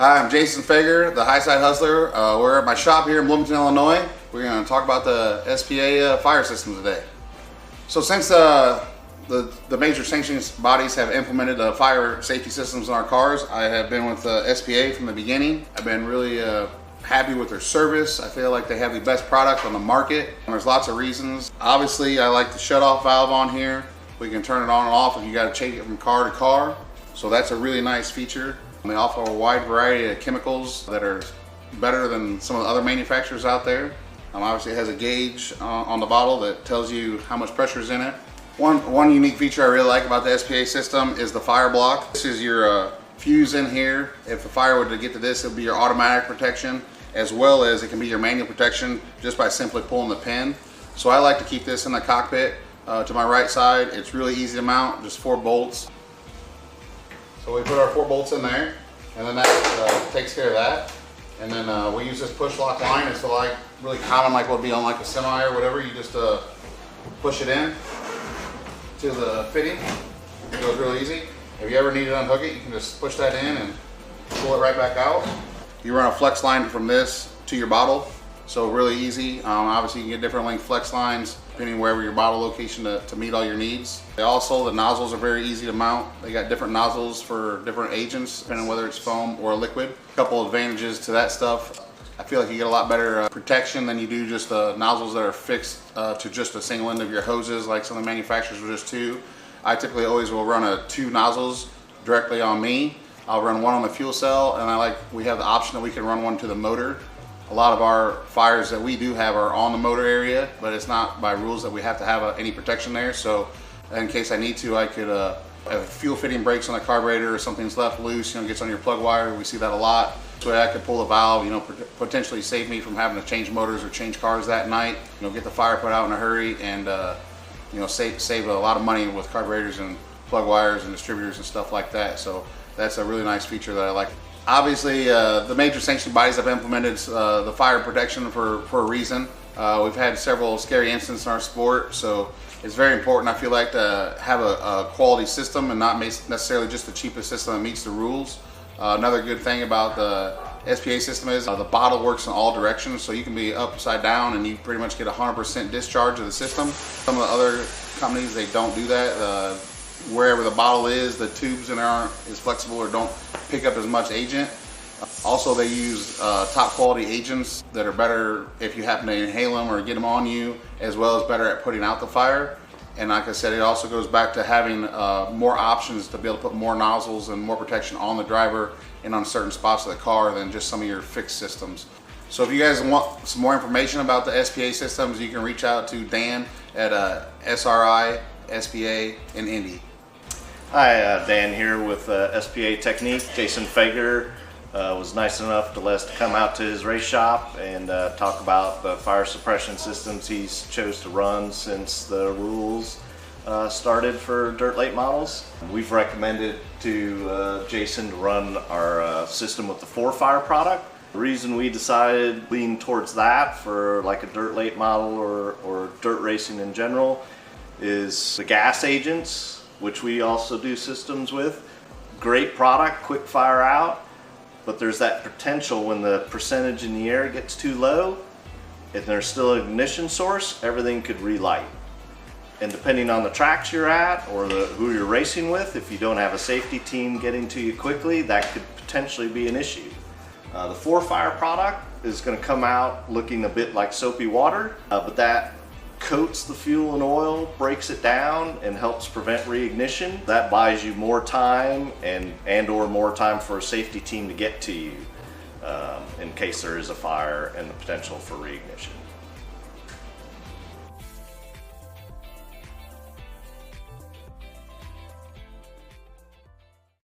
Hi, I'm Jason Feger, the Highside Hustler. We're at my shop here in Bloomington, Illinois. We're going to talk about the SPA fire system today. So since the major sanctions bodies have implemented fire safety systems in our cars, I have been with SPA from the beginning. I've been really happy with their service. I feel like they have the best product on the market. And there's lots of reasons. Obviously, I like the shut-off valve on here. We can turn it on and off if you got to change it from car to car. So that's a really nice feature. They offer a wide variety of chemicals that are better than some of the other manufacturers out there. Obviously it has a gauge on the bottle that tells you how much pressure is in it. One unique feature I really like about the SPA system is the fire block. This is your fuse in here. If the fire were to get to this, it would be your automatic protection, as well as it can be your manual protection just by simply pulling the pin. So I like to keep this in the cockpit to my right side. It's really easy to mount, just 4 bolts. So we put our 4 bolts in there, and then that takes care of that. And then we use this push lock line. It's like really common, like what would be on like a semi or whatever. You just push it in to the fitting. It goes real easy. If you ever need to unhook it, you can just push that in and pull it right back out. You run a flex line from this to your bottle, so really easy. Obviously you can get different length flex lines depending wherever your bottle location to meet all your needs. The nozzles are very easy to mount. They got different nozzles for different agents, depending on whether it's foam or liquid. A couple advantages to that stuff. I feel like you get a lot better protection than you do just nozzles that are fixed to just a single end of your hoses, like some of the manufacturers will just 2. I typically always will run 2 nozzles directly on me. I'll run one on the fuel cell, and we have the option that we can run one to the motor. A lot of our fires that we do have are on the motor area, but it's not by rules that we have to have any protection there. So in case I need to, I could, if fuel fitting breaks on the carburetor or something's left loose, gets on your plug wire, we see that a lot. So I could pull the valve, potentially save me from having to change motors or change cars that night, get the fire put out in a hurry, and save a lot of money with carburetors and plug wires and distributors and stuff like that. So that's a really nice feature that I like. Obviously, the major sanctioned bodies have implemented the fire protection for a reason. We've had several scary incidents in our sport, so it's very important, I feel like, to have a quality system and not necessarily just the cheapest system that meets the rules. Another good thing about the SPA system is the bottle works in all directions, so you can be upside down and you pretty much get 100% discharge of the system. Some of the other companies, they don't do that. Wherever the bottle is, the tubes in there aren't as flexible or don't pick up as much agent. Also, they use top quality agents that are better if you happen to inhale them or get them on you, as well as better at putting out the fire. And like I said, it also goes back to having more options to be able to put more nozzles and more protection on the driver and on certain spots of the car than just some of your fixed systems. So if you guys want some more information about the SPA systems, you can reach out to Dan at SRI SPA in Indy. Hi, Dan here with SPA Technique. Jason Feger was nice enough to let us come out to his race shop and talk about the fire suppression systems he's chose to run since the rules started for dirt late models. We've recommended to Jason to run our system with the 4-fire product. The reason we decided to lean towards that for like a dirt late model or dirt racing in general is the gas agents, which we also do systems with. Great product, quick fire out, but there's that potential when the percentage in the air gets too low and there's still an ignition source, everything could relight. And depending on the tracks you're at or who you're racing with, if you don't have a safety team getting to you quickly, that could potentially be an issue. The 4-fire product is going to come out looking a bit like soapy water, but that coats the fuel and oil, breaks it down, and helps prevent reignition. That buys you more time and or more time for a safety team to get to you in case there is a fire and the potential for reignition.